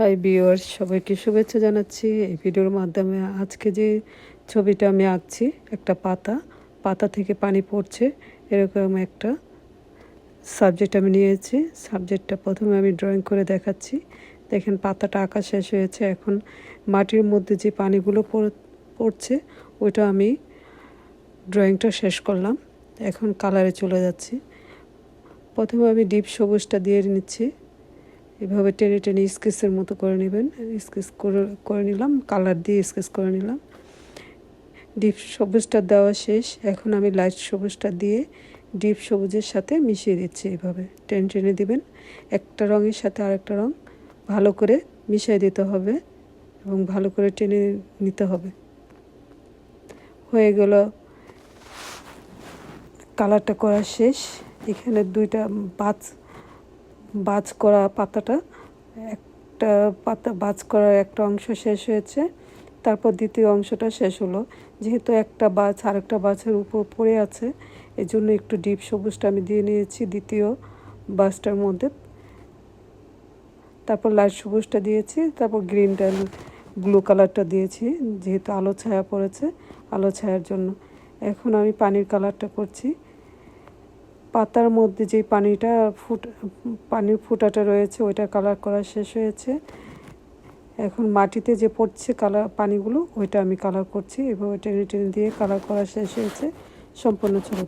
Hi viewers, সবাইকে শুভেচ্ছা জানাচ্ছি। এই ভিডিওর মাধ্যমে আজকে যে ছবিটা আমি আঁকছি, একটা পাতা থেকে পানি পড়ছে, এরকম একটা সাবজেক্ট আমি নিয়েছি। সাবজেক্টটা প্রথমে আমি ড্রয়িং করে দেখাচ্ছি। দেখেন পাতাটা আঁকা শেষ হয়েছে। এখন মাটির মধ্যে যে পানিগুলো পড়ছে ওইটা আমি ড্রয়িংটা শেষ করলাম। এখন কালারে চলে যাচ্ছি। প্রথমে আমি ডিপ সবুজটা দিয়ে নিচ্ছি। এভাবে টেনে টেনে স্কেচের মতো করে নেবেন। স্কেচ করে নিলাম, কালার দিয়ে স্কেচ করে নিলাম। ডিপ সবুজটা দেওয়া শেষ। এখন আমি লাইট সবুজটা দিয়ে ডিপ সবুজের সাথে মিশিয়ে দিচ্ছি। এভাবে টেনে টেনে দিবেন। একটা রঙের সাথে আরেকটা রঙ ভালো করে মিশিয়ে দিতে হবে এবং ভালো করে টেনে নিতে হবে। হয়ে গেল, কালারটা করা শেষ। এখানে দুইটা বাজ করা পাতাটা, একটা পাতা বাজ করার একটা অংশ শেষ হয়েছে, তারপর দ্বিতীয় অংশটা শেষ হলো। যেহেতু একটা বাজ আরেকটা বাজের উপর পড়ে আছে, এই জন্য একটু ডিপ সবুজটা আমি দিয়ে নিয়েছি দ্বিতীয় বাজটার মধ্যে। তারপর লাইট সবুজটা দিয়েছি, তারপর গ্রিনটা ব্লু কালারটা দিয়েছি, যেহেতু আলো ছায়া পড়েছে, আলো ছায়ার জন্য। এখন আমি পানির কালারটা করছি। পাতার মধ্যে যে পানির ফুটাটা রয়েছে ওইটা কালার করা শেষ হয়েছে। এখন মাটিতে যে পড়ছে পানিগুলো ওইটা আমি কালার করছি। এভাবে টেনে টেনে দিয়ে কালার করা শেষ হয়েছে সম্পূর্ণ ছবি।